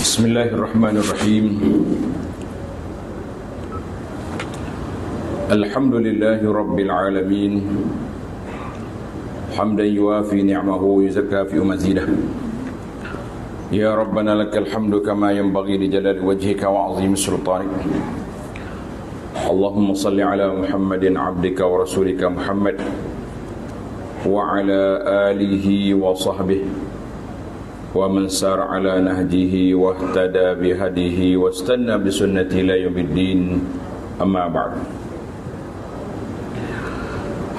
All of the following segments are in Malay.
Bismillahirrahmanirrahim. Alhamdulillahi rabbil alamin. Hamdan yuwafi ni'amahu yuzakkafi mazidah. Ya Rabbana lakal hamdu kama yanbaghi li jalali wajhika wa 'azimi sultanik. Allahumma salli ala Muhammadin 'abdika wa rasulika Muhammad wa ala alihi wa sahbihi wa man sar ala nahjihi wa ihtada bihadihi wa istanna bisunnati ila yaumiddin, amma ba'd.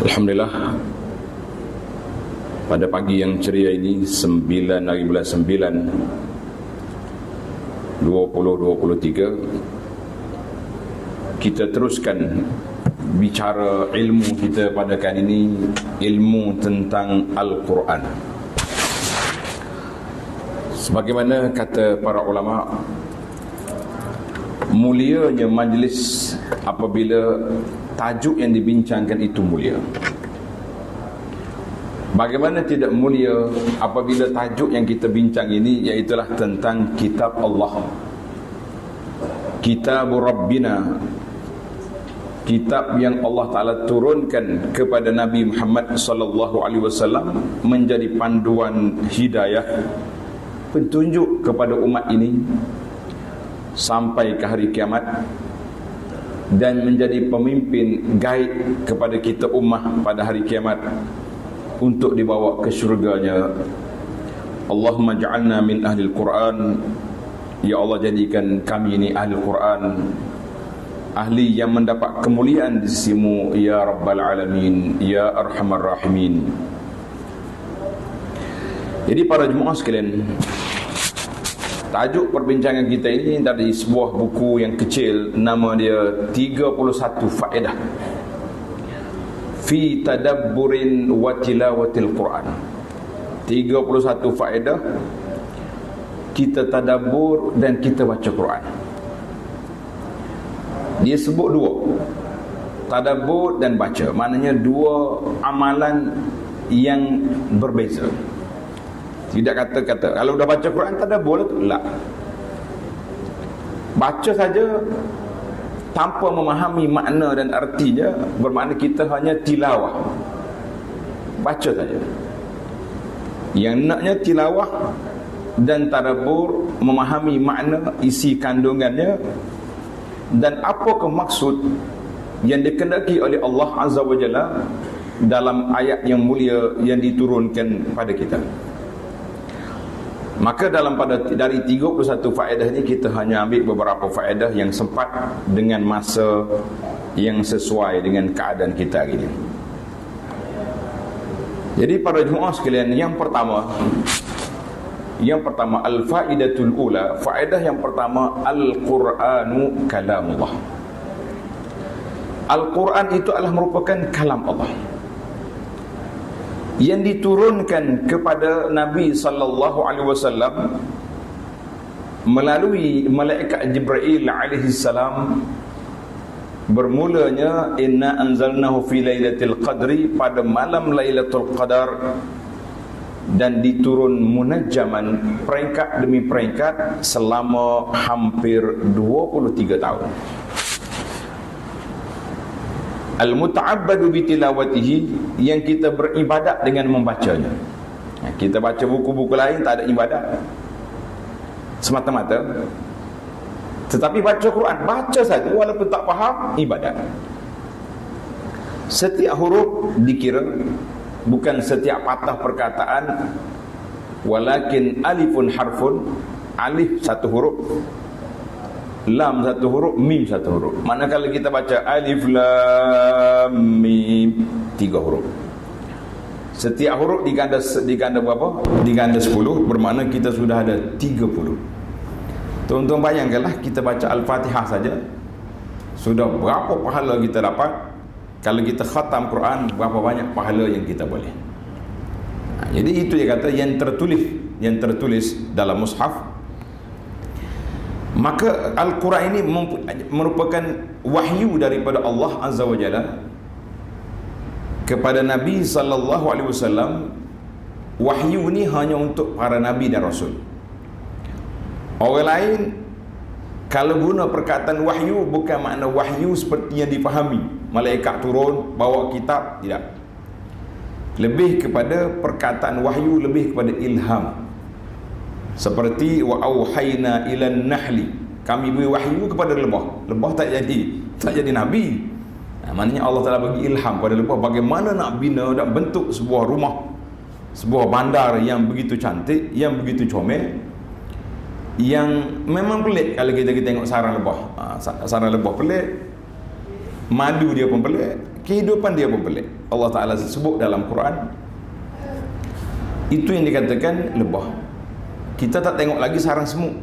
Alhamdulillah, pada pagi yang ceria ini 9 hari bulan 9 2023, kita teruskan bicara ilmu kita pada kali ini, ilmu tentang Al-Quran. Sebagaimana kata para ulama, mulianya majlis apabila tajuk yang dibincangkan itu mulia. Bagaimana tidak mulia apabila tajuk yang kita bincang ini iaitulah tentang kitab Allah, kitab Rabbina, kitab yang Allah Ta'ala turunkan kepada Nabi Muhammad sallallahu alaihi wasallam menjadi panduan hidayah, petunjuk kepada umat ini sampai ke hari kiamat, dan menjadi pemimpin guide kepada kita ummah pada hari kiamat untuk dibawa ke syurganya. Allahumma ja'alna min ahli al-Quran. Ya Allah, jadikan kami ini ahli al-Quran, ahli yang mendapat kemuliaan di sisimu, ya Rabbal Alamin, ya Arhamar Rahimin. Jadi para jemaah sekalian, tajuk perbincangan kita ini dari sebuah buku yang kecil, nama dia 31 faedah fi tadabburin wa tilawatil Quran. 31 faedah kita tadabbur dan kita baca Quran. Dia sebut dua, tadabbur dan baca, maknanya dua amalan yang berbeza. Tidak kata-kata kalau dah baca Quran tadabbur tu, la. Baca saja tanpa memahami makna dan artinya bermakna kita hanya tilawah, baca saja. Yang naknya tilawah dan tadabbur, memahami makna, isi kandungannya, dan apakah maksud yang dikehendaki oleh Allah Azza wa Jalla dalam ayat yang mulia yang diturunkan pada kita. Maka dari 31 faedah ini kita hanya ambil beberapa faedah yang sempat dengan masa yang sesuai dengan keadaan kita hari ini. Jadi para jemaah sekalian, yang pertama al-faidatul ula, faedah yang pertama, Al-Quranu kalamullah. Al-Quran itu adalah merupakan kalam Allah yang diturunkan kepada Nabi sallallahu alaihi wasallam melalui malaikat Jibril alaihi salam. Bermulanya inna anzalnahu fi lailatul qadri, pada malam Lailatul Qadar, dan diturun munajjaman, peringkat demi peringkat, selama hampir 23 tahun. Al-muta'abbadu bitilawatihi, yang kita beribadat dengan membacanya. Kita baca buku-buku lain tak ada ibadat, semata-mata. Tetapi baca Quran, baca saja walaupun tak faham, ibadat. Setiap huruf dikira, bukan setiap patah perkataan. Walakin alifun harfun, alif satu huruf, lam satu huruf, mim satu huruf. Manakala kita baca alif lam mim, 3 huruf. Setiap huruf diganda berapa? Diganda 10, bermakna kita sudah ada 30. Tuan-tuan bayangkanlah, kita baca Al-Fatihah saja sudah berapa pahala kita dapat. Kalau kita khatam Quran, berapa banyak pahala yang kita boleh. Jadi itu dia kata yang tertulis dalam mushaf. Maka Al-Quran ini merupakan wahyu daripada Allah Azza wa Jalla kepada Nabi sallallahu alaihi wasallam. Wahyu ini hanya untuk para nabi dan rasul. Orang lain kalau guna perkataan wahyu, bukan makna wahyu seperti yang difahami malaikat turun bawa kitab, tidak. Lebih kepada perkataan wahyu, lebih kepada ilham. Seperti wa auhayna ilan nahli, kami beri wahyu kepada lebah. Lebah tak jadi nabi. Maknanya Allah Ta'ala bagi ilham pada lebah bagaimana nak bina dan bentuk sebuah rumah, sebuah bandar yang begitu cantik, yang begitu comel, yang memang pelik. Kalau kita tengok sarang lebah, sarang lebah pelik, madu dia pun pelik, kehidupan dia pun pelik. Allah Ta'ala sebut dalam Quran, itu yang dikatakan lebah. Kita tak tengok lagi sarang semut.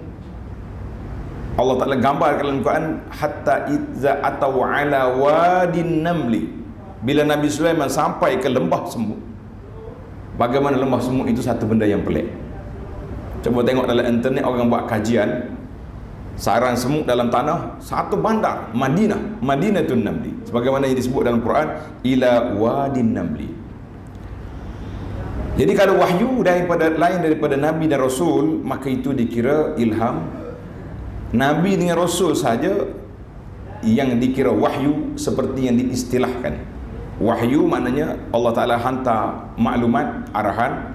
Allah Ta'ala gambar dalam Quran, hatta idza ataw ala wadin namli, bila Nabi Sulaiman sampai ke lembah semut. Bagaimana lembah semut itu satu benda yang pelik. Coba tengok dalam internet, orang buat kajian sarang semut dalam tanah, satu bandar Madinatun Namli, sebagaimana yang disebut dalam Quran, ila wadin namli. Jadi kalau wahyu lain daripada Nabi dan Rasul, maka itu dikira ilham. Nabi dengan Rasul saja yang dikira wahyu, seperti yang diistilahkan. Wahyu maknanya Allah Ta'ala hantar maklumat, arahan,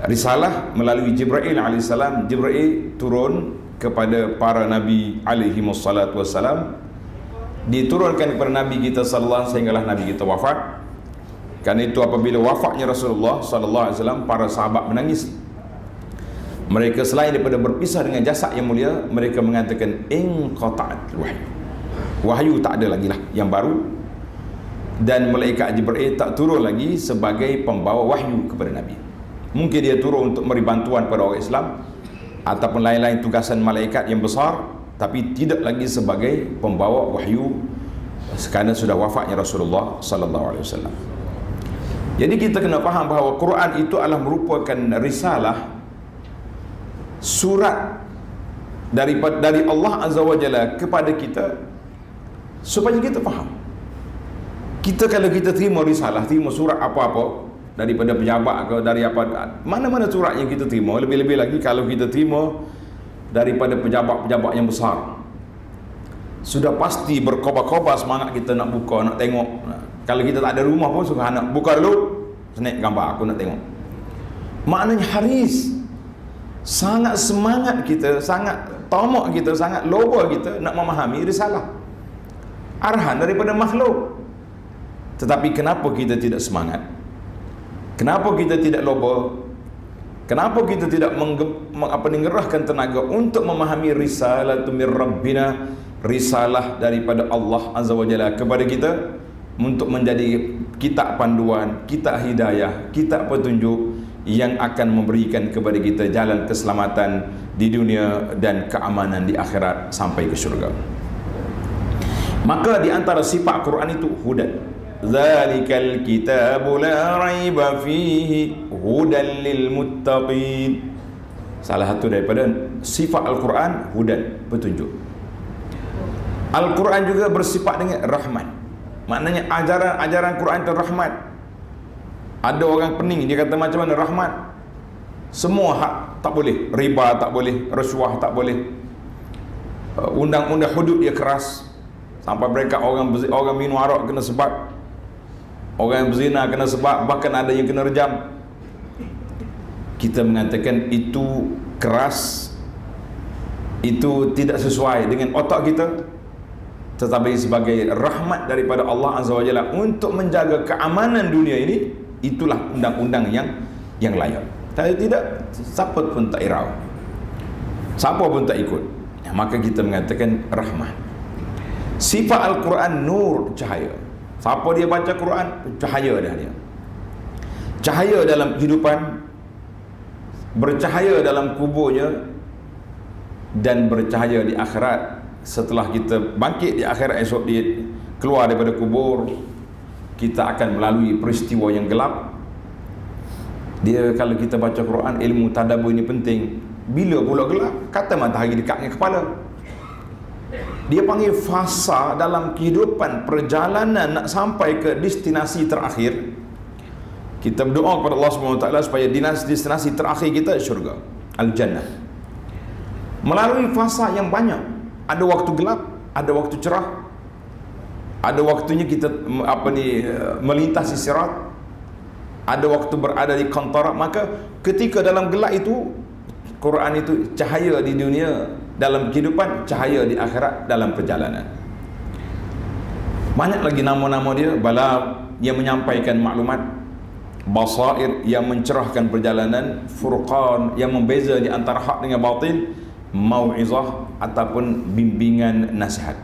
risalah melalui Jibril alaihissalam. Jibril turun kepada para Nabi alaihi wassalatu wassalam, diturunkan kepada Nabi kita sallallahu alaihi, sehinggalah Nabi kita wafat. Karena itu apabila wafatnya Rasulullah sallallahu alaihi wasallam, para sahabat menangis. Mereka selain daripada berpisah dengan jasad yang mulia, mereka mengatakan inqata'at wahyu. Wahyu tak ada lagi lah yang baru, dan malaikat Jibril tak turun lagi sebagai pembawa wahyu kepada Nabi. Mungkin dia turun untuk memberi bantuan pada orang Islam ataupun lain-lain tugasan malaikat yang besar, tapi tidak lagi sebagai pembawa wahyu kerana sudah wafatnya Rasulullah sallallahu alaihi wasallam. Jadi kita kena faham bahawa Quran itu adalah merupakan risalah, surat dari Allah Azza wa Jalla kepada kita, supaya kita faham. Kita kalau kita terima risalah, terima surat apa-apa daripada pejabat ke dari apa, mana-mana surat yang kita terima, lebih-lebih lagi kalau kita terima daripada pejabat-pejabat yang besar, sudah pasti berkobar-kobar semangat kita nak buka, nak tengok. Kalau kita tak ada rumah pun suka anak buka dulu, snack gambar aku nak tengok. Maknanya haris, sangat semangat kita, sangat tamak kita, sangat loba kita nak memahami risalah, arahan daripada makhluk. Tetapi kenapa kita tidak semangat? Kenapa kita tidak loba? Kenapa kita tidak mengerahkan tenaga untuk memahami risalatu mir rabbina, risalah daripada Allah Azza wa Jalla kepada kita, untuk menjadi kitab panduan, kitab hidayah, kitab petunjuk yang akan memberikan kepada kita jalan keselamatan di dunia dan keamanan di akhirat sampai ke syurga. Maka di antara sifat Quran itu hudan. Zalikal kitabu la raiba fihi hudan lil muttaqin. Salah satu daripada sifat Al-Quran hudan, petunjuk. Al-Quran juga bersifat dengan rahmat. Maknanya ajaran Quran itu rahmat. Ada orang pening, dia kata macam mana rahmat? Semua hak tak boleh, riba tak boleh, rasuah tak boleh, undang-undang hudud dia keras, sampai mereka orang minum arak kena sebab, orang yang berzina kena sebab, bahkan ada yang kena rejam. Kita mengatakan itu keras, itu tidak sesuai dengan otak kita, tetapi sebagai rahmat daripada Allah Azza wa Jalla untuk menjaga keamanan dunia ini, itulah undang-undang yang layak. Kalau tidak, siapa pun tak irau, siapa pun tak ikut. Maka kita mengatakan rahmat. Sifat Al-Quran nur, cahaya. Siapa dia baca Quran, cahaya dah dia. Cahaya dalam kehidupan, bercahaya dalam kuburnya, dan bercahaya di akhirat. Setelah kita bangkit di akhirat esok, dia keluar daripada kubur, kita akan melalui peristiwa yang gelap. Dia, kalau kita baca Quran, ilmu tadabbur ini penting. Bila pula gelap? Kata matahari dekat dengan kepala. Dia panggil fasa dalam kehidupan, perjalanan nak sampai ke destinasi terakhir. Kita berdoa kepada Allah SWT supaya destinasi terakhir kita syurga, Al-Jannah. melalui fasa yang banyak. Ada waktu gelap, ada waktu cerah, ada waktunya kita melintasi sirat, ada waktu berada di qantara. Maka ketika dalam gelap itu, Quran itu cahaya di dunia dalam kehidupan, cahaya di akhirat dalam perjalanan. Banyak lagi nama-nama dia. Balagh yang menyampaikan maklumat, basair yang mencerahkan perjalanan, furqan yang membeza di antara hak dengan batil, mau'izah ataupun bimbingan nasihat.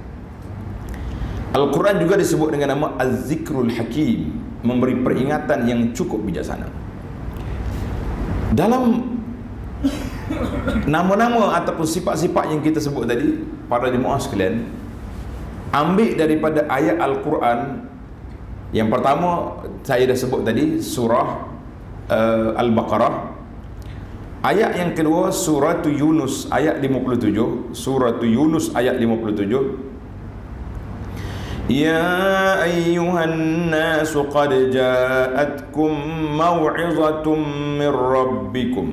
Al-Quran juga disebut dengan nama Az-Zikrul Hakim, memberi peringatan yang cukup bijaksana. Dalam nama-nama ataupun sifat-sifat yang kita sebut tadi, para jemaah sekalian, ambil daripada ayat Al-Quran. Yang pertama saya dah sebut tadi, surah Al-Baqarah. Ayat yang kedua, surah Yunus ayat 57. Surah Yunus ayat 57. Ya ayyuhan nasu qad ja'atkum maw'izatun min rabbikum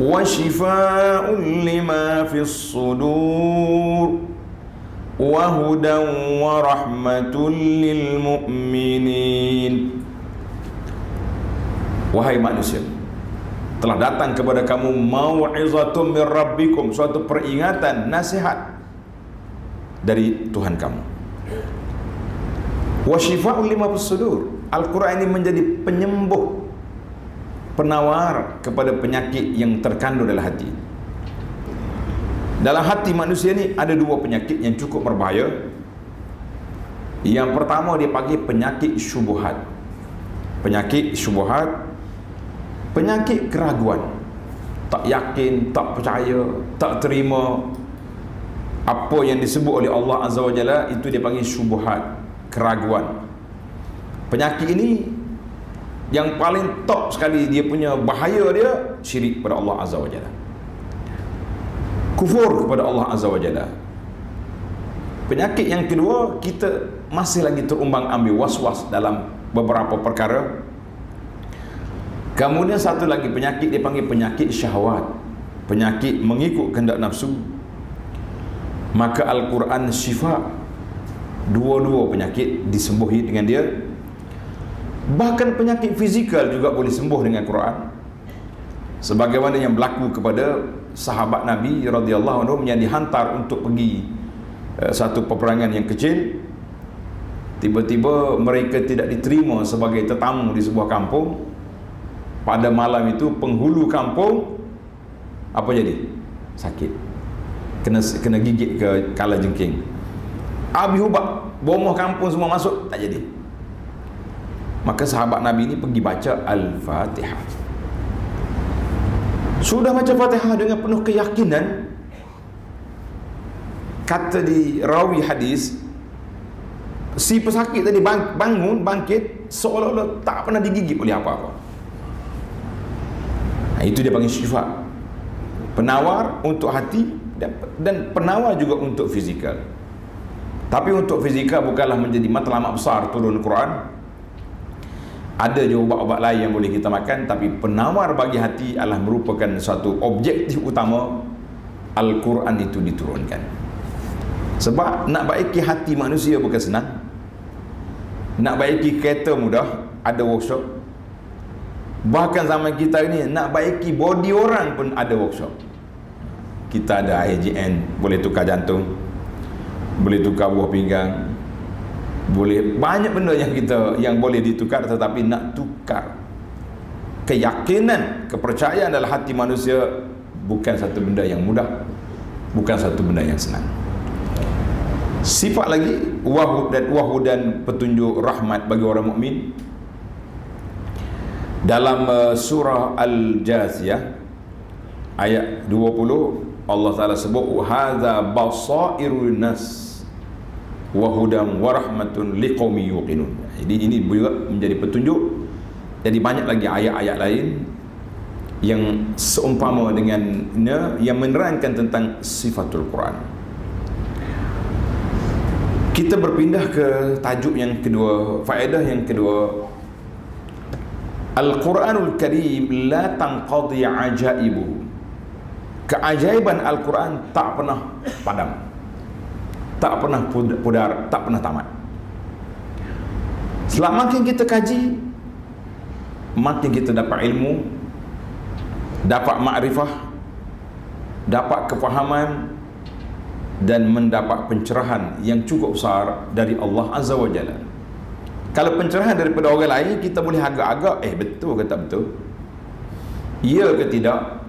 wa shifaa'un lima fis sudur wa hudan wa rahmatun lil mu'minin. Wahai manusia, telah datang kepada kamu mau'izatun min rabbikum, suatu peringatan, nasihat dari Tuhan kamu. Wa shifaa'un lima fis sudur. Al-Quran ini menjadi penyembuh, penawar kepada penyakit yang terkandung dalam hati. Dalam hati manusia ni ada dua penyakit yang cukup berbahaya. Yang pertama dia panggil penyakit syubhat. Penyakit syubhat, penyakit keraguan, tak yakin, tak percaya, tak terima apa yang disebut oleh Allah Azza wa Jalla. Itu dia panggil syubhat, keraguan. Penyakit ini yang paling top sekali, dia punya bahaya dia syirik pada Allah Azza wa Jalla, kufur kepada Allah Azza wa Jalla. Penyakit yang kedua, kita masih lagi terumbang ambing, was-was dalam beberapa perkara. Kemudian satu lagi penyakit, dia panggil penyakit syahwat, penyakit mengikut kehendak nafsu. Maka Al-Quran syifa, dua-dua penyakit disembuhi dengan dia. Bahkan penyakit fizikal juga boleh sembuh dengan Quran, sebagaimana yang berlaku kepada sahabat Nabi radhiyallahu anhu yang dihantar untuk pergi satu peperangan yang kecil. Tiba-tiba mereka tidak diterima sebagai tetamu di sebuah kampung. Pada malam itu penghulu kampung apa jadi? Sakit, kena gigit ke kalajengking. Habis ubat, bomoh kampung semua masuk, tak jadi. Maka sahabat Nabi ini pergi baca Al-Fatihah. Sudah baca Fatihah dengan penuh keyakinan, kata di rawi hadis, si pesakit tadi bangun, bangkit, seolah-olah tak pernah digigit oleh apa-apa. Nah, itu dia panggil syifa, penawar untuk hati dan penawar juga untuk fizikal. Tapi untuk fizikal bukanlah menjadi matlamat besar turun Quran. Ada je ubat-ubat lain yang boleh kita makan, tapi penawar bagi hati adalah merupakan satu objektif utama Al-Quran itu diturunkan. Sebab nak baiki hati manusia bukan senang. Nak baiki kereta mudah, ada workshop. Bahkan zaman kita ini nak baiki body orang pun ada workshop. Kita ada IGN, boleh tukar jantung, boleh tukar buah pinggang, boleh banyak benda yang boleh ditukar. Tetapi nak tukar keyakinan, kepercayaan dalam hati manusia bukan satu benda yang mudah, bukan satu benda yang senang. Sifat lagi wahudan, petunjuk rahmat bagi orang mukmin. Dalam surah Al-Jathiyah ayat 20, Allah Ta'ala sebut hadza basairun nas wa hudan wa rahmatun liqaumin yuqinun. Jadi ini juga menjadi petunjuk. Jadi banyak lagi ayat-ayat lain yang seumpama dengannya yang menerangkan tentang sifatul Quran. Kita berpindah ke tajuk yang kedua, faedah yang kedua. Al-Quranul Karim la tanqadi ajaibuhu. keajaiban Al-Quran tak pernah padam, tak pernah pudar, tak pernah tamat. Selama makin kita kaji, makin kita dapat ilmu, dapat makrifah, dapat kefahaman, dan mendapat pencerahan yang cukup besar dari Allah Azza wa Jalla. Kalau pencerahan daripada orang lain, kita boleh agak-agak betul ke tak betul, ya ke tidak,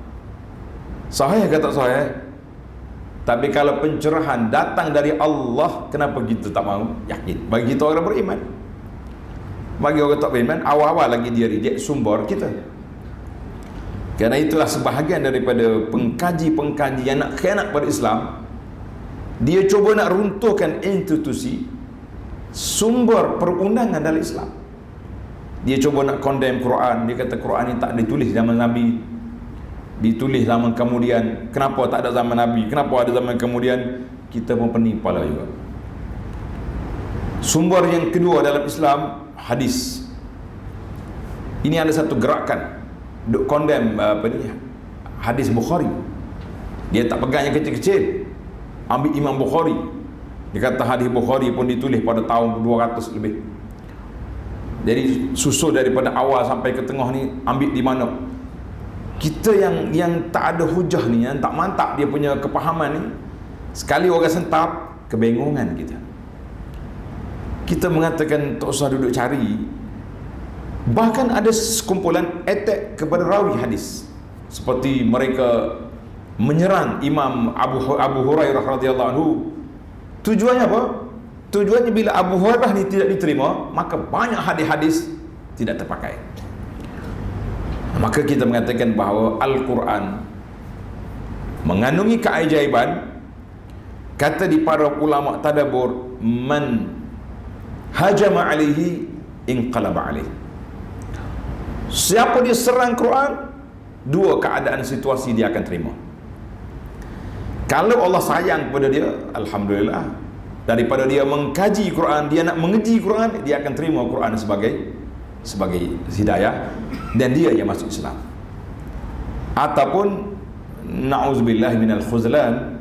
sahih ke tak sahih. Tapi kalau pencerahan datang dari Allah, kenapa kita tak mahu yakin? Bagi kita orang beriman. Bagi orang tak beriman, awal-awal lagi dia reject sumber kita. Kerana itulah sebahagian daripada pengkaji-pengkaji yang nak khianat pada Islam. Dia cuba nak runtuhkan institusi sumber perundangan dalam Islam. Dia cuba nak condemn Quran. Dia kata Quran ni tak ditulis zaman Nabi, ditulis zaman kemudian. Kenapa tak ada zaman Nabi? Kenapa ada zaman kemudian? Kita pun pening kepala juga. Sumber yang kedua dalam Islam, hadis. Ini ada satu gerakan duk condemn hadis Bukhari. Dia tak pegang yang kecil-kecil. Ambil Imam Bukhari. Dia kata hadis Bukhari pun ditulis pada tahun 200 lebih. Jadi susul daripada awal sampai ke tengah ni, ambil di mana? Kita yang tak ada hujah ni, yang tak mantap dia punya kepahaman ni, sekali orang sentap, kebingungan kita. Kita mengatakan tak usah duduk cari. Bahkan ada sekumpulan attack kepada rawi hadis, seperti mereka menyerang Imam Abu Hurairah radhiyallahu anhu. Tujuannya apa? Tujuannya bila Abu Hurairah ni tidak diterima, maka banyak hadis-hadis tidak terpakai. Maka kita mengatakan bahawa Al-Quran mengandungi keajaiban. Kata di para ulama tadabbur, man hajama alaihi inqalaba alaihi. Siapa dia serang Quran, dua keadaan situasi dia akan terima. Kalau Allah sayang kepada dia, alhamdulillah, daripada dia mengkaji Quran, dia nak mengeji Quran, dia akan terima Quran sebagai hidayah, dan dia yang masuk Islam. Ataupun na'udzubillah minal khuzlan.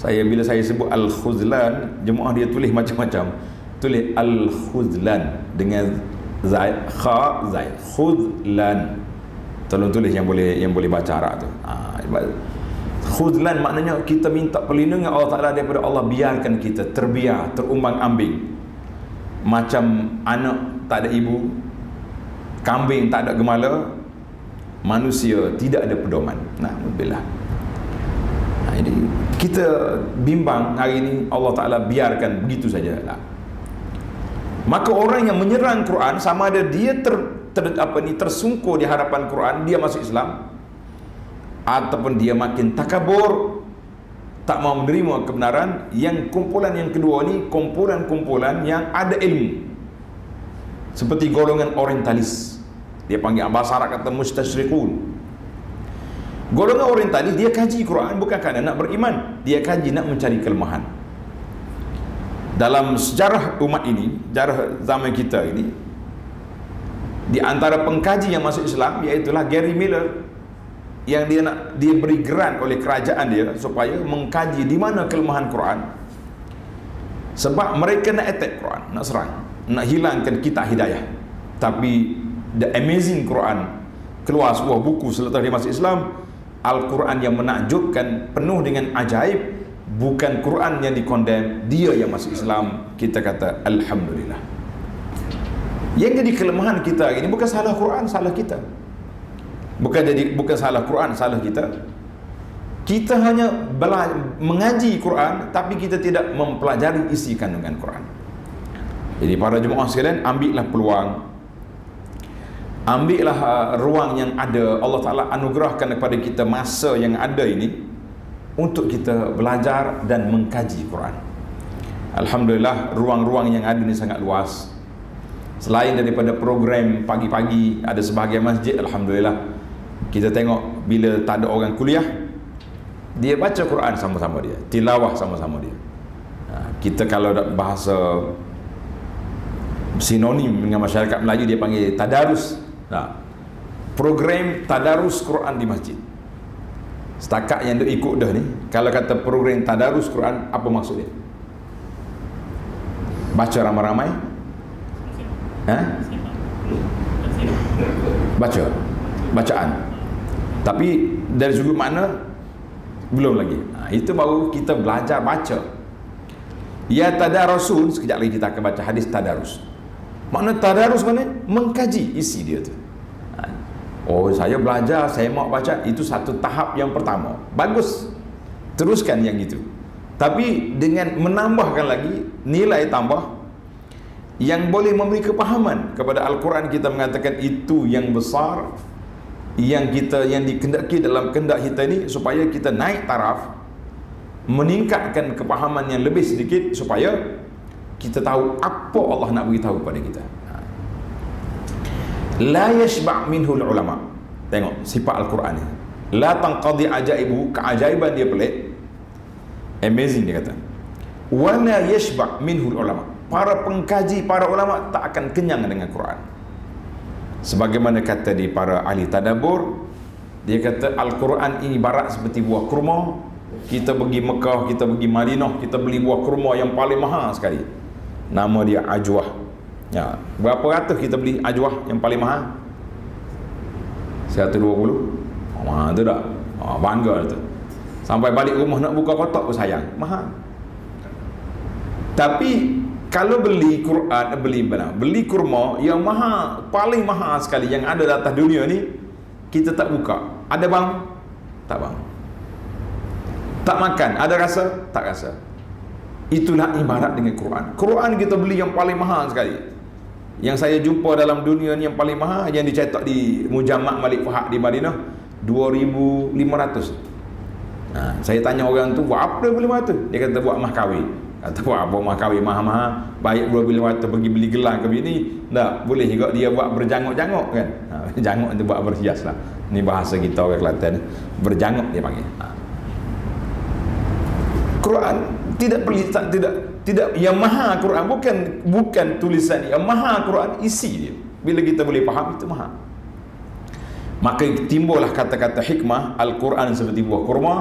Bila saya sebut al-khuzlan, jemaah dia tulis macam-macam. Tulis al-khuzlan dengan zaid, kha zaid, khuzlan. Tolong tulis yang boleh baca Arab tu. Khuzlan maknanya kita minta perlindungan Allah Ta'ala daripada Allah. Biarkan kita terbiar, terumbang ambing, macam anak tak ada ibu, kambing tak ada gemala, manusia tidak ada pedoman. Alhamdulillah. Jadi kita bimbang hari ini, Allah Ta'ala biarkan begitu saja. Maka orang yang menyerang Quran, sama ada dia tersungkur di hadapan Quran, dia masuk Islam, ataupun dia makin takabur, tak mau menerima kebenaran. Yang kumpulan yang kedua ni, kumpulan-kumpulan yang ada ilmu, seperti golongan orientalis. Dia panggil bahasa Arab kata mustasyrikun. Golongan orientalis, dia kaji Quran bukan kerana nak beriman, dia kaji nak mencari kelemahan. Dalam sejarah umat ini, sejarah zaman kita ini, di antara pengkaji yang masuk Islam, iaitulah Gary Miller, yang dia beri grant oleh kerajaan dia supaya mengkaji di mana kelemahan Quran. Sebab mereka nak attack Quran, nak serang, nak hilangkan kitab hidayah. Tapi the amazing Quran keluar sebuah buku selepas dia masuk Islam, Al-Quran yang menakjubkan, penuh dengan ajaib. Bukan Quran yang dikondem, dia yang masuk Islam. Kita kata alhamdulillah. Yang jadi kelemahan kita ini bukan salah Quran, salah kita. Bukan salah Quran, salah kita. Kita hanya mengaji Quran, tapi kita tidak mempelajari isi kandungan Quran. Jadi para jemaah sekalian, ambillah peluang, ambillah ruang yang ada. Allah Ta'ala anugerahkan kepada kita masa yang ada ini untuk kita belajar dan mengkaji Quran. Alhamdulillah, ruang-ruang yang ada ini sangat luas. Selain daripada program pagi-pagi, ada sebahagian masjid, alhamdulillah, kita tengok bila tak ada orang kuliah, dia baca Quran sama-sama dia, tilawah sama-sama dia. Kita kalau bahasa sinonim dengan masyarakat Melayu, dia panggil tadarus. Program tadarus Quran di masjid. Setakat yang duk ikut dah ni, kalau kata program tadarus Quran, apa maksud dia? Baca ramai-ramai? Ha? Baca. Bacaan. Tapi dari sudut makna belum lagi. Itu baru kita belajar baca. Ya tadarusun, sekejap lagi kita akan baca hadis tadarus. Makna tadarus mana? Mengkaji isi dia tu. Oh, saya belajar, saya mau baca, itu satu tahap yang pertama. Bagus. Teruskan yang itu. Tapi dengan menambahkan lagi nilai tambah yang boleh memberi kepahaman kepada Al-Quran. Kita mengatakan itu yang besar, yang dikehendaki dalam kehendak kita ni, supaya kita naik taraf, meningkatkan kepahaman yang lebih sedikit, supaya kita tahu apa Allah nak beritahu kepada kita. La yashba' minhu ulama. Tengok sifat Al-Quran ni. La tanqadi ajaibu, keajaiban dia pelik. Amazing dia kata. Wa la yashba' minhu ulama. Para pengkaji, para ulama tak akan kenyang dengan Quran. Sebagaimana kata di para ahli tadabbur, dia kata Al-Quran ini ibarat seperti buah kurma. Kita pergi Mekah, kita pergi Madinah, kita beli buah kurma yang paling mahal sekali. Nama dia ajwah. Ya, berapa ratus kita beli ajwah yang paling mahal? 120. Mahal tu tak? Bangga tu. Sampai balik rumah nak buka kotak pun sayang. Mahal. Tapi kalau beli Quran, beli kurma yang mahal, paling mahal sekali yang ada di atas dunia ni, kita tak buka. Ada bang? Tak bang. Tak makan, ada rasa? Tak rasa. Itulah ibarat dengan Quran. Quran kita beli yang paling mahal sekali. Yang saya jumpa dalam dunia ni yang paling mahal, yang dicetak di Mujamma' Malik Fahad di Madinah, 2,500. Saya tanya orang tu, buat apa 2,500? Dia kata buat mahkawin. Kata buat apa mahkawin mahal-mahal, baik 2,500 pergi beli gelang ke bini. Tak, boleh juga dia buat berjanguk-janguk kan. Janguk tu buat berhias lah. Ni bahasa kita orang Kelantan, berjanguk dia panggil. Quran tidak yang maha Quran, bukan tulisan yang maha Quran, isi dia. Bila kita boleh faham, itu maha. Maka timbullah kata-kata hikmah. Al-Quran seperti buah kurma,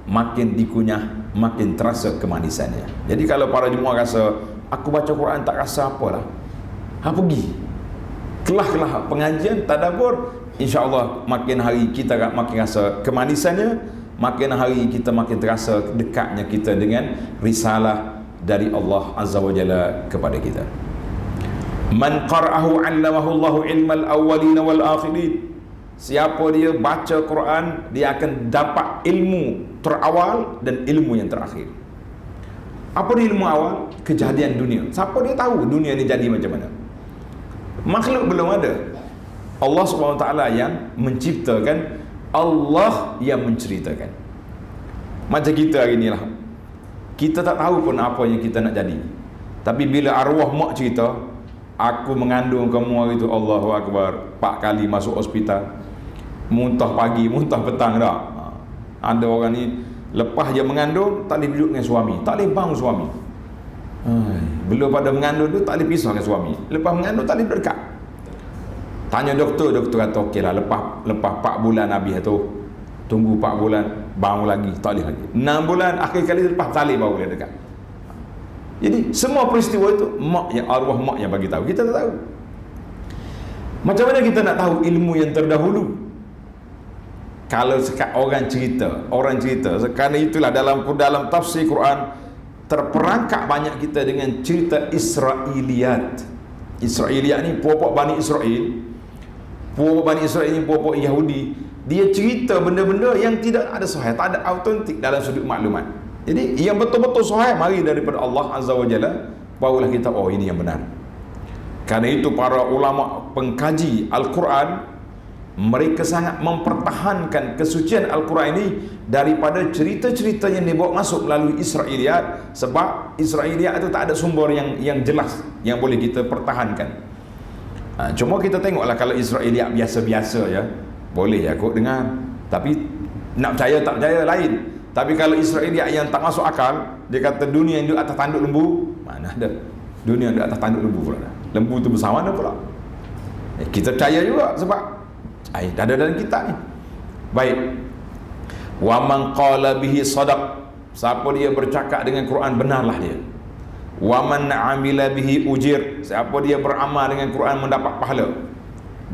makin dikunyah makin terasa kemanisannya. Jadi kalau para jemaah rasa aku baca Quran tak rasa apalah, pergi kelah pengajian tadabbur, insya-Allah makin hari kita makin rasa kemanisannya, makin hari kita makin terasa dekatnya kita dengan risalah dari Allah Azza wa Jalla kepada kita. Man qara'ahu 'allamahu Allahu ilmal awwalin wal akhirin. Siapa dia baca Quran, dia akan dapat ilmu terawal dan ilmu yang terakhir. Apa dia ilmu awal? Kejadian dunia. Siapa dia tahu dunia ni jadi macam mana? Makhluk belum ada. Allah SWT yang menciptakan, Allah yang menceritakan. Macam kita hari ni lah, kita tak tahu pun apa yang kita nak jadi. Tapi bila arwah mak cerita, aku mengandung kamu hari tu, Allahu Akbar, 4 kali masuk hospital, muntah pagi, muntah petang dah. Ada orang ni lepas dia mengandung, tak boleh duduk dengan suami, tak boleh bangun suami. Belum pada mengandung tu tak boleh pisah dengan suami, lepas mengandung tak boleh duduk dekat. Tanya doktor kata okey lah, lepas 4 bulan habis tu, tunggu 4 bulan bangun lagi, tak boleh lagi. 6 bulan akhir kali lepas tak boleh baru boleh dekat. Jadi semua peristiwa itu arwah mak yang bagi tahu, kita tak tahu. Macam mana kita nak tahu ilmu yang terdahulu? Kalau orang cerita, kerana itulah dalam tafsir Quran terperangkap banyak kita dengan cerita Israiliyat. Israiliyat ni puak-puak Bani Israel. Puak Bani Israel ni puak-puak Yahudi. Dia cerita benda-benda yang tidak ada sahih, tak ada autentik dalam sudut maklumat. Jadi yang betul-betul sahih mari daripada Allah Azza wa Jalla, barulah kita ini yang benar. Kerana itu para ulama pengkaji Al-Quran, mereka sangat mempertahankan kesucian Al-Quran ini daripada cerita-cerita yang dibawa masuk melalui Israiliyat. Sebab Israiliyat itu tak ada sumber yang jelas yang boleh kita pertahankan. Cuma kita tengoklah, kalau Israiliyat biasa-biasa ya, boleh ya kot dengar, tapi nak percaya tak percaya lain. Tapi kalau Israiliyat yang tak masuk akal, dia kata dunia yang duduk atas tanduk lembu, mana ada dunia yang duduk atas tanduk lembu pula. Lembu tu besar mana pula? Kita percaya juga sebab ada dalam kitab ni. Baik. Wa man qala bihi sadaq, siapa dia bercakap dengan Quran benarlah dia. Wa man amila bihi ujir, siapa dia beramal dengan Quran mendapat pahala.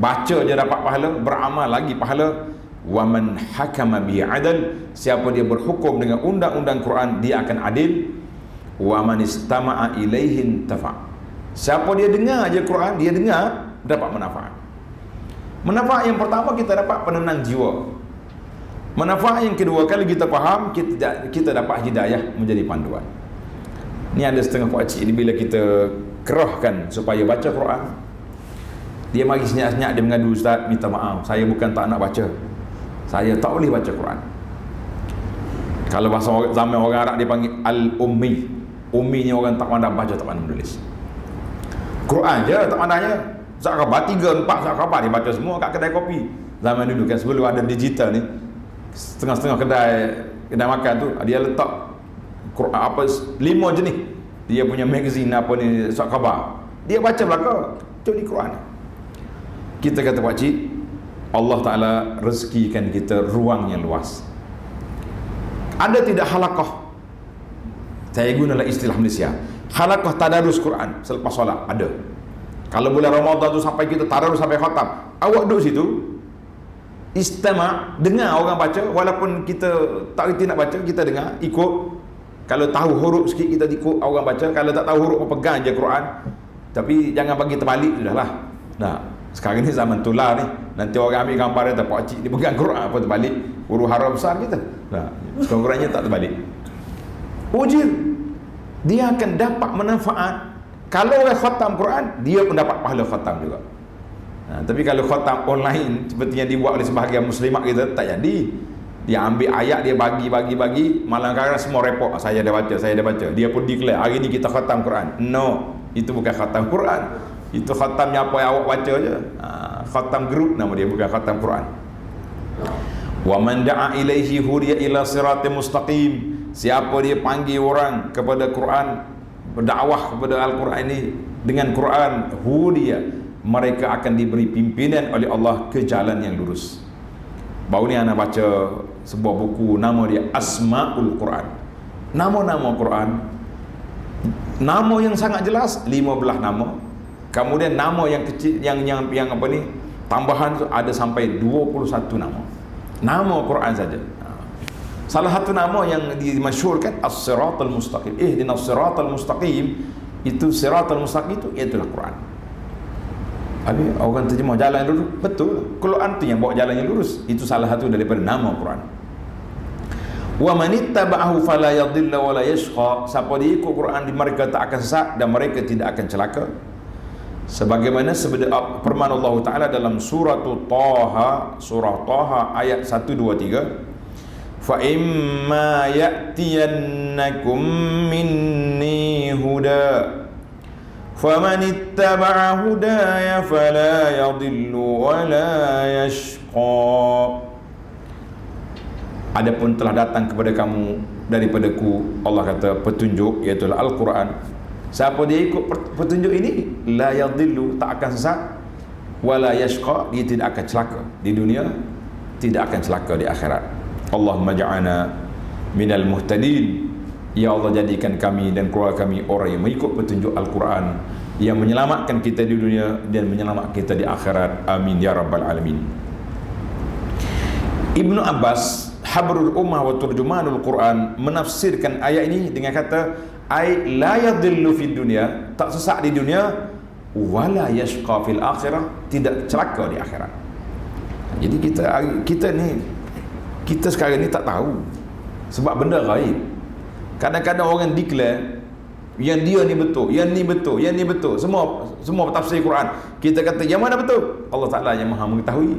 Baca je dapat pahala, beramal lagi pahala. Wa man hakama bihi adal, siapa dia berhukum dengan undang-undang Quran dia akan adil. Wa man istama'a ilaihi tafa, siapa dia dengar aja Quran, dia dengar dapat manfaat. Manfaat yang pertama, kita dapat penenang jiwa. Manfaat yang kedua, kalau kita faham, kita dapat hidayah menjadi panduan. Ni ada setengah pakcik ni, bila kita kerahkan supaya baca Quran, dia mari senyap-senyap, dia mengadu, ustaz minta maaf, saya bukan tak nak baca, saya tak boleh baca Quran. Kalau bahasa zaman orang Arab dia panggil al-ummi. Ummi ni orang tak pandai baca, tak pandai menulis. Quran je tak pandainya. Surat khabar 3-4 surat khabar dia baca semua kat kedai kopi. Zaman dulu kan, sebelum ada digital ni, setengah-setengah kedai makan tu dia letak Quran apa 5 jenis. Dia punya magazine apa ni, surat khabar. Dia baca belakang. Itu di Quran. Kita kata pak cik, Allah Ta'ala rezekikan kita ruang yang luas. Ada tidak halaqah? Saya gunalah istilah Malaysia, halaqah tadarus Quran selepas solat. Ada. Kalau bulan Ramadan tu sampai kita tadarus sampai khatam, awak duduk situ, istama', dengar orang baca, walaupun kita tak reti nak baca, kita dengar, ikut. Kalau tahu huruf sikit kita ikut orang baca, kalau tak tahu huruf pegang je Quran. Tapi jangan bagi terbalik, sudahlah. Nah, sekarang ni zaman tular ni, nanti orang ambil gambar dia, pak cik dia pegang Quran apa terbalik, huruf haram besar kita. Nah, Qurannya tak terbalik. Ujir, dia akan dapat manfaat. Kalau orang khatam Quran, dia pun dapat pahala khatam juga. Tapi kalau khatam online seperti yang dibuat oleh sebahagian muslimat kita, tak jadi. Dia ambil ayat, dia bagi, malang kadang semua report, saya dah baca. Dia pun declare, hari ni kita khatam Quran. No, itu bukan khatam Quran. Itu khatamnya apa yang awak baca je. Khatam group nama dia, bukan khatam Quran. Wa man da'a ilaihi hudiya ila siratim mustaqim, siapa dia panggil orang kepada Quran, berdakwah kepada Al-Quran ini dengan Quran, hudiya, mereka akan diberi pimpinan oleh Allah ke jalan yang lurus. Baru ni anak baca sebuah buku, nama dia Asma'ul Quran. Nama-nama Quran, nama yang sangat jelas 15 nama. Kemudian nama yang kecil, yang apa ni, tambahan tu ada sampai 21 nama. Nama Quran saja. Salah satu nama yang dimasyhurkan As-Siratal Mustaqim. Ihdinas Siratal Mustaqim, itu Siratal Mustaqim itu ialah Quran. Habis orang terjemah jalan lurus, betul. Quran tu yang bawa jalan yang lurus. Itu salah satu daripada nama Quran. Wa man ittaba'ahu fala yadhilla wa la yashqa, siapa dia ikut Quran, mereka tak akan sesat dan mereka tidak akan celaka. Sebagaimana firman Allah Ta'ala dalam surah Taha ayat 1, 2, 3, fa imma ya'tiyannakum minni huda faman ittaba'a hudaya fala yadhillu wa la yashqa. Adapun telah datang kepada kamu daripadaku, Allah kata, petunjuk, iaitu Al-Quran. Siapa dia ikut petunjuk ini, la yadhillu, tak akan sesat, wala yashqa, dia tidak akan celaka di dunia, tidak akan celaka di akhirat. Allahumma ja'ana minal muhtadin. Ya Allah, jadikan kami dan keluarga kami orang yang mengikut petunjuk Al-Quran, yang menyelamatkan kita di dunia dan menyelamatkan kita di akhirat. Amin ya rabbal alamin. Ibnu Abbas, habrul ummah wa turjumanul Quran, menafsirkan ayat ini dengan kata, ai la yadhillu fid dunya, tak sesat di dunia, wala yashqa fil akhirah, tidak celaka di akhirat. Jadi kita sekarang ni tak tahu sebab benda gaib. Kadang-kadang orang declare yang dia ni betul, yang ni betul, yang ni betul, semua tafsir Quran. Kita kata yang mana betul? Allah Ta'ala yang Maha mengetahui.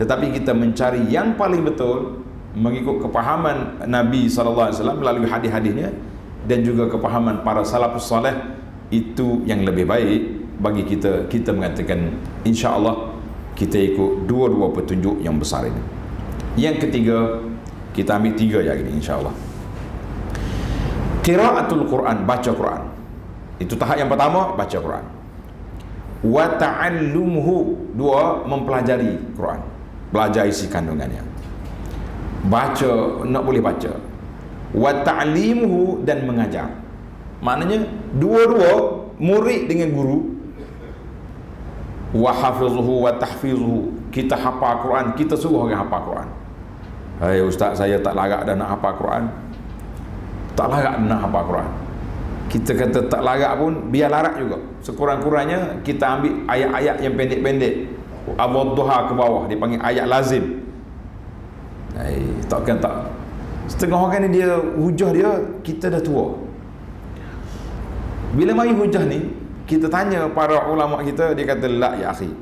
Tetapi kita mencari yang paling betul mengikut kepahaman Nabi SAW melalui hadis-hadisnya dan juga kepahaman para salafus salih. Itu yang lebih baik bagi kita. Kita mengatakan insya-Allah kita ikut dua-dua petunjuk yang besar ini. Yang ketiga, kita ambil 3 hari ini insya-Allah. Qiraatul Quran, baca Quran. Itu tahap yang pertama, baca Quran. Wa ta'allumuhu, 2, mempelajari Quran, belajar isi kandungannya. baca, nak boleh baca, wa ta'limuhu, dan mengajar. Maknanya dua-dua, murid dengan guru, wa hafizuhu wa tahfizuhu, kita hafal Quran, kita suruh orang hafal Quran. Hai ustaz, saya tak larat dah nak hafal Quran. Tak larat nak hafal Quran. Kita kata tak larat pun biar larat juga. Sekurang-kurangnya kita ambil ayat-ayat yang pendek-pendek, Ad-Duha ke bawah, dia panggil ayat lazim. Takkan tak. Setengah orang ni dia hujah dia, kita dah tua. Bila mari hujah ni, kita tanya para ulama kita, dia kata la ya akhi,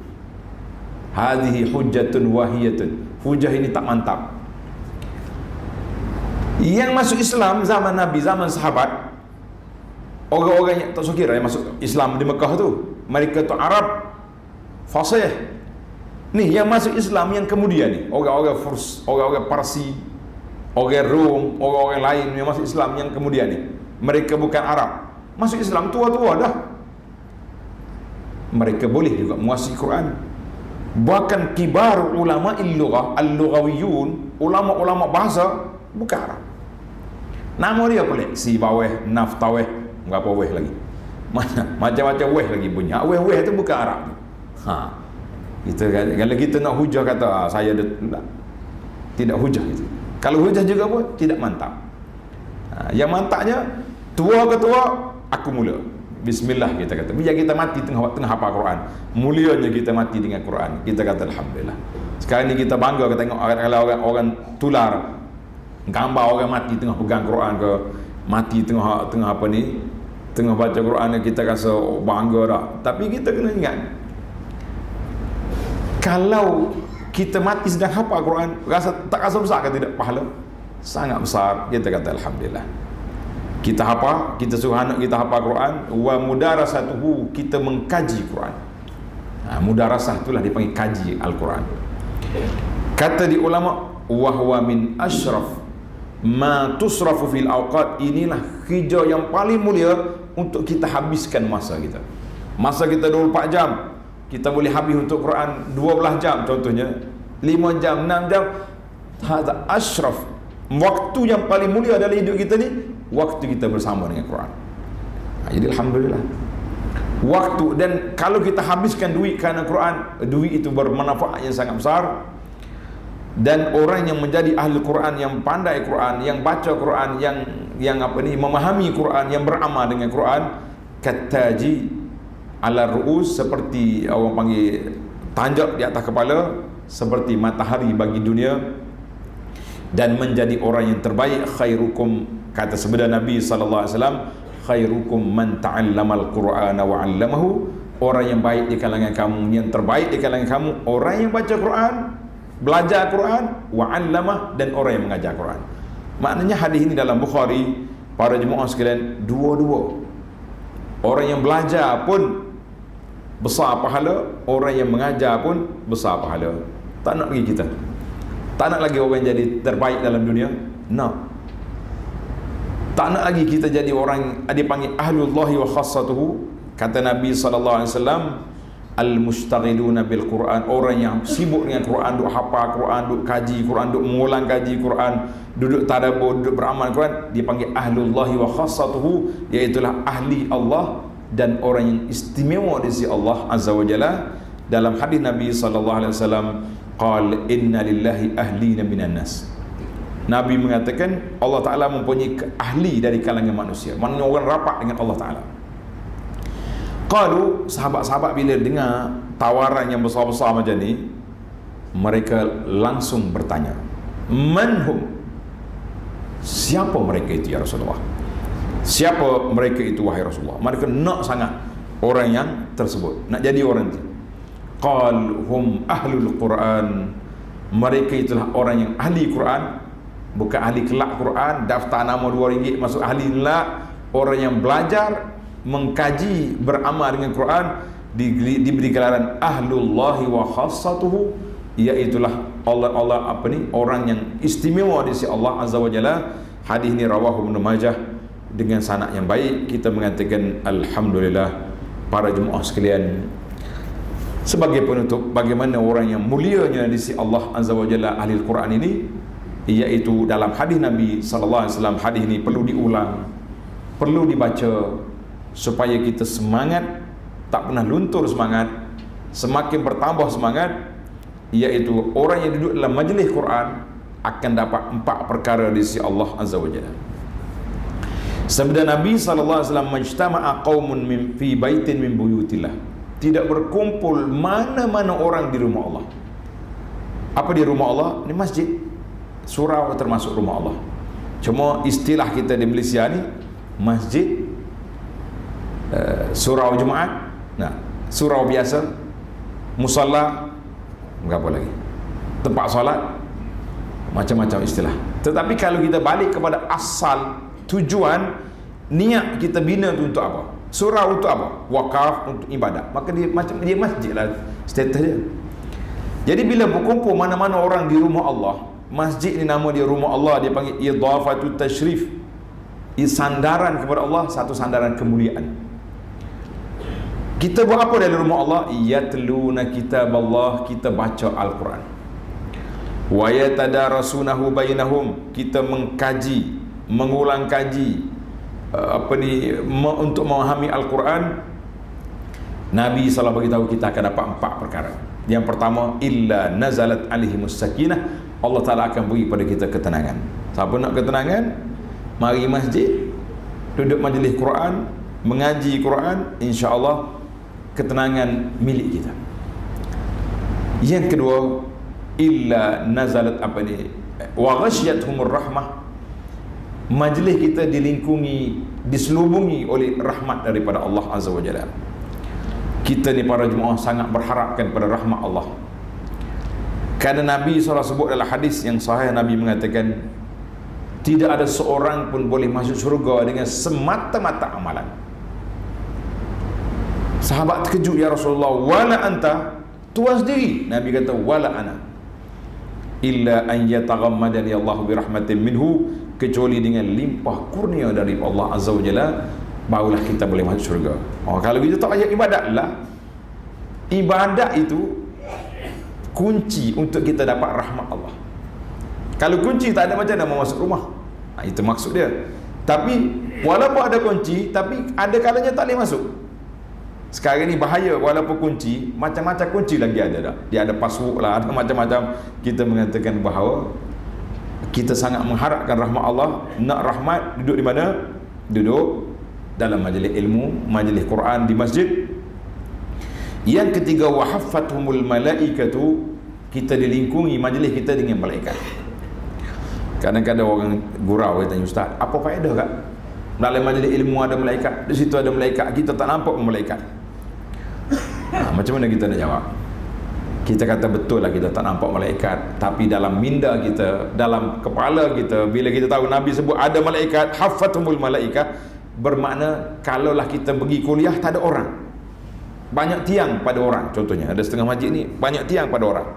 hadhihi hujjatun wahiyatun, hujah ini tak mantap. Yang masuk Islam zaman Nabi, zaman sahabat, orang-orang yang tak sukira yang masuk Islam di Mekah tu, mereka tu Arab fasih. Ni yang masuk Islam yang kemudian ni, orang-orang Furs, orang-orang Parsi, orang Rom, orang-orang lain yang masuk Islam yang kemudian ni, mereka bukan Arab, masuk Islam tua-tua dah. Mereka boleh juga menguasai Quran. Bahkan kibar ulama al-lughah, al-lughawiyun, ulama-ulama bahasa bukan Arab. Nama dia pelik, si baweh, naftaweh, berapa weh lagi, macam-macam weh lagi punya. Weh-weh tu bukan Arab. Kita kalau kita nak hujah kata saya tidak hujah itu. Kalau hujah juga pun tidak mantap. Yang mantapnya tua ke tua, aku mula. Bismillah kita kata. Biar kita mati tengah hafal Quran. Mulianya kita mati dengan Quran. Kita kata alhamdulillah. Sekarang ni kita bangga kita tengok kalau orang tular gambar orang mati tengah pegang Quran ke, mati tengah apa ni, tengah baca Quran, kita rasa bangga dah. Tapi kita kena ingat, kalau kita mati sedang hafal Quran, tak rasa besar ke tidak pahala? Sangat besar. Kita kata alhamdulillah. Kita hafal, kita suruh anak kita hafal Quran, wa mudarasatuhu, kita mengkaji Quran. Mudarasah itulah dipanggil kaji Al-Quran. Kata di ulama, wa huwa min asyraf ma tusrafu fil awqat, inilah kerja yang paling mulia untuk kita habiskan masa kita. Masa kita 24 jam, kita boleh habis untuk Quran 12 jam contohnya, 5 jam, 6 jam. Hadza asyraf, waktu yang paling mulia dalam hidup kita ni, waktu kita bersama dengan Quran. Jadi alhamdulillah. Waktu, dan kalau kita habiskan duit kerana Quran, duit itu bermanfaat yang sangat besar. Dan orang yang menjadi ahli Quran, yang pandai Quran, yang baca Quran, yang apa ni, memahami Quran, yang beramal dengan Quran, kataji ala ru'us, seperti orang panggil tanjak di atas kepala, seperti matahari bagi dunia, dan menjadi orang yang terbaik. Khairukum, kata sabda Nabi sallallahu alaihi wasallam, khairukum man ta'allamal Qur'ana wa 'allamahu, orang yang baik di kalangan kamu, yang terbaik di kalangan kamu, orang yang baca Quran, belajar Quran, wa 'allamah, dan orang yang mengajar Quran. Maknanya hadis ini dalam Bukhari, para jemaah sekalian, dua-dua. Orang yang belajar pun besar pahala, orang yang mengajar pun besar pahala. Tak nak lagi kita, tak nak lagi orang yang jadi terbaik dalam dunia. Nak. Tak nak lagi kita jadi orang dipanggil ahlullahi wa khassatuhu. Kata Nabi sallallahu alaihi wasallam, al-mustaghiluna bil Quran, orang yang sibuk dengan Quran, duk hafal Quran, duk kaji Quran, duk mengulang kaji Quran, duduk tadabbur, duduk beramal Quran, dipanggil ahlullahi wa khassatuhu, iaitu ahli Allah dan orang yang istimewa di sisi Allah azza wa jalla. Dalam hadis Nabi sallallahu alaihi wasallam, qala inna lillahi ahlina minan nas, Nabi mengatakan Allah Ta'ala mempunyai ahli dari kalangan manusia, maknanya orang rapat dengan Allah Ta'ala. Qalu, sahabat-sahabat bila dengar tawaran yang besar-besar macam ni, mereka langsung bertanya, manhum, siapa mereka itu ya Rasulullah? Siapa mereka itu wahai Rasulullah? Mereka nak sangat orang yang tersebut, nak jadi orang itu. Qal hum ahlul Quran, mereka itulah orang yang ahli Quran, bukan ahli kelak Quran, daftar nama RM2 masuk ahli. La, orang yang belajar, mengkaji, beramal dengan Quran, diberi gelaran ahlullahi wa khassatuhu, iaitulah Allah apa ni, orang yang istimewa di sisi Allah azza wa jalla. Hadis ini rawahu Ibnu Majah dengan sanad yang baik. Kita mengatakan alhamdulillah. Para jemaah sekalian, sebagai penutup, bagaimana orang yang mulianya di sisi Allah azza wa jalla ahli Quran ini, iaitu dalam hadis Nabi sallallahu alaihi wasallam. Hadis ini perlu diulang, perlu dibaca supaya kita semangat, tak pernah luntur semangat, semakin bertambah semangat, iaitu orang yang duduk dalam majlis Quran akan dapat 4 perkara di sisi Allah Azza wa Jalla. Sabda Nabi sallallahu alaihi wasallam, "Majtama'a qaumun fi baitin min buyutillah." Tidak berkumpul mana-mana orang di rumah Allah. Apa di rumah Allah? Ini masjid. Surau termasuk rumah Allah. Cuma istilah kita di Malaysia ni masjid, surau Jumaat, nah, surau biasa, musalla, apa lagi? Tempat solat, macam-macam istilah. Tetapi kalau kita balik kepada asal tujuan, niat kita bina tu untuk apa? Surau untuk apa? Wakaf untuk ibadat. Maka dia macam dia masjid lah status dia. Jadi bila berkumpul mana-mana orang di rumah Allah, masjid ni nama dia rumah Allah, dia panggil idhafatut tashrif. Sandaran kepada Allah, satu sandaran kemuliaan. Kita buat apa dalam rumah Allah? Yatluna kitab Allah, kita baca Al-Quran. Wa yatadarasunahu bainahum, kita mengkaji, mengulang kaji untuk memahami Al-Quran. Nabi SAW beritahu kita akan dapat 4 perkara. Yang pertama, illa nazalat alaihimus sakinah, Allah Ta'ala akan beri pada kita ketenangan. Siapa nak ketenangan? Mari masjid, duduk majlis Quran, mengaji Quran, insya-Allah ketenangan milik kita. Yang kedua, illa nazalat wa ghasyiyatuhumur rahmah, majlis kita dilingkungi, diselubungi oleh rahmat daripada Allah Azza wa Jalla. Kita ni para jemaah sangat berharapkan pada rahmat Allah. Kerana Nabi SAW sebut dalam hadis yang sahih, Nabi mengatakan tidak ada seorang pun boleh masuk syurga dengan semata-mata amalan. Sahabat terkejut, ya Rasulullah, wala anta, tuan sendiri. Nabi kata wala ana, illa an yataghammadani Allahu bi rahmatin minhu, kecuali dengan limpah kurnia dari Allah Azza wa Jalla, barulah kita boleh masuk syurga. Kalau kita tak payah ibadat lah. Ibadat itu kunci untuk kita dapat rahmat Allah. Kalau kunci tak ada, macam mana mau masuk rumah? Itu maksud dia. Tapi walaupun ada kunci, tapi ada kalanya tak boleh masuk. Sekarang ni bahaya, walaupun kunci, macam-macam kunci lagi ada dah. Dia ada password lah, ada macam-macam. Kita mengatakan bahawa kita sangat mengharapkan rahmat Allah. Nak rahmat, duduk di mana? Duduk dalam majlis ilmu, majlis Quran di masjid. Yang ketiga, wahaffathumul malaikatu, kita dilingkungi majlis kita dengan malaikat. Kadang-kadang orang gurau, dia tanya, "Ustaz, apa faedah kak? Dalam majlis ilmu ada malaikat, di situ ada malaikat, kita tak nampak malaikat." Macam mana kita nak jawab? Kita kata betul lah, kita tak nampak malaikat, tapi dalam minda kita, dalam kepala kita, bila kita tahu Nabi sebut ada malaikat, haffathumul malaikat, bermakna kalaulah kita pergi kuliah tak ada orang, banyak tiang pada orang. Contohnya ada setengah masjid ni banyak tiang pada orang.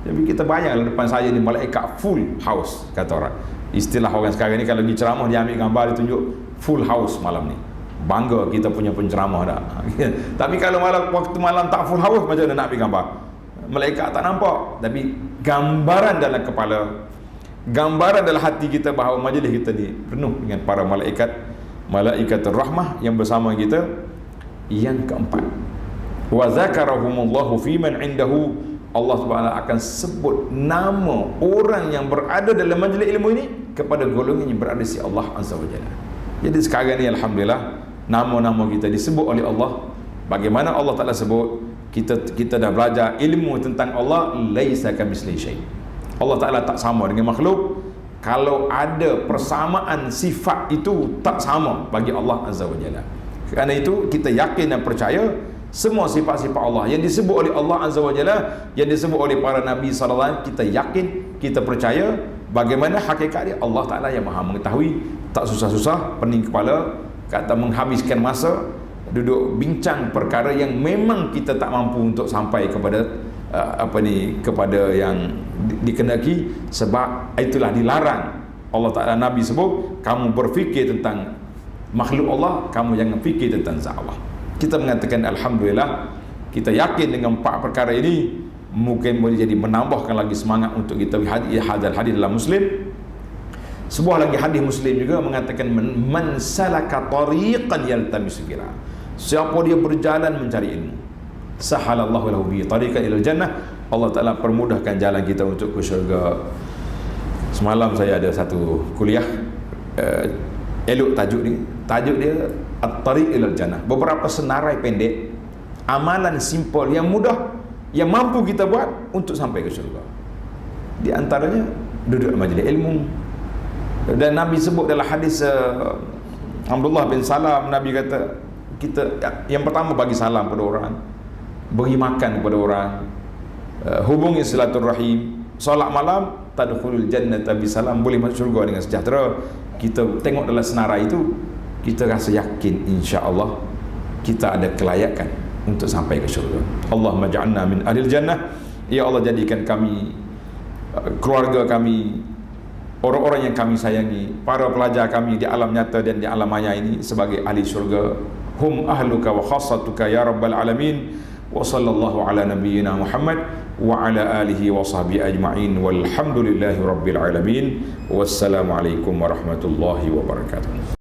Jadi kita bayang depan saya ni malaikat full house, kata orang. Istilah orang sekarang ni kalau pergi ceramah, dia ambil gambar, dia tunjuk full house malam ni. Bangga kita punya penceramah dah. Tapi kalau waktu malam tak full house, macam mana nak ambil gambar? Malaikat tak nampak, tapi gambaran dalam kepala, gambaran dalam hati kita bahawa majlis kita ni penuh dengan para malaikat, malaikat rahmah yang bersama kita. Yang keempat, wa zakarahumullahu fi man indahu, Allah Subhanahu akan sebut nama orang yang berada dalam majlis ilmu ini kepada golongan yang berada di sisi Allah Azza wa Jalla. Jadi sekarang ni alhamdulillah nama-nama kita disebut oleh Allah. Bagaimana Allah Taala sebut, kita dah belajar ilmu tentang Allah, laisa kamitslihi syai'. Allah Taala tak sama dengan makhluk. Kalau ada persamaan sifat itu tak sama bagi Allah Azza wa Jalla. Kerana itu kita yakin dan percaya semua sifat-sifat Allah yang disebut oleh Allah Azza wa Jalla, yang disebut oleh para Nabi SAW, kita yakin, kita percaya. Bagaimana hakikat dia? Allah Ta'ala yang maha mengetahui. Tak susah-susah, pening kepala, kata menghabiskan masa duduk bincang perkara yang memang kita tak mampu untuk sampai kepada kepada yang dikenaki. Sebab itulah dilarang. Allah Ta'ala, Nabi sebut, kamu berfikir tentang makhluk Allah, kamu jangan fikir tentang zat Allah. Kita mengatakan alhamdulillah, kita yakin dengan 4 perkara ini, mungkin boleh jadi menambahkan lagi semangat untuk kita hadis dalam Muslim. Sebuah lagi hadis Muslim juga mengatakan man salaka tariqan yaltamisu fihi, siapa dia berjalan mencari ilmu, sahalallahu lahu bi tariqan ilal jannah, Allah Taala permudahkan jalan kita untuk ke syurga. Semalam saya ada satu kuliah, elok tajuk dia at-tariq ilal jannah. Beberapa senarai pendek, amalan simple yang mudah yang mampu kita buat untuk sampai ke syurga. Di antaranya duduk majlis ilmu. Dan Nabi sebut dalam hadis Abdullah bin Salam, Nabi kata kita yang pertama bagi salam pada orang, beri makan kepada orang, hubungi silaturahim, solat malam, tadkhulul jannata bisalam, boleh masuk syurga dengan sejahtera. Kita tengok dalam senarai itu, kita rasa yakin insya-Allah kita ada kelayakan untuk sampai ke syurga. Allahumma ja'alna min ahlil jannah. Ya Allah, jadikan kami, keluarga kami, orang-orang yang kami sayangi, para pelajar kami di alam nyata dan di alam maya ini sebagai ahli syurga. Hum ahluka wa khassatuka ya rabbal alamin. Wa sallallahu ala nabiyyina Muhammad wa ala alihi wa sahbihi ajma'in walhamdulillahi rabbil alamin. Wassalamualaikum warahmatullahi wabarakatuh.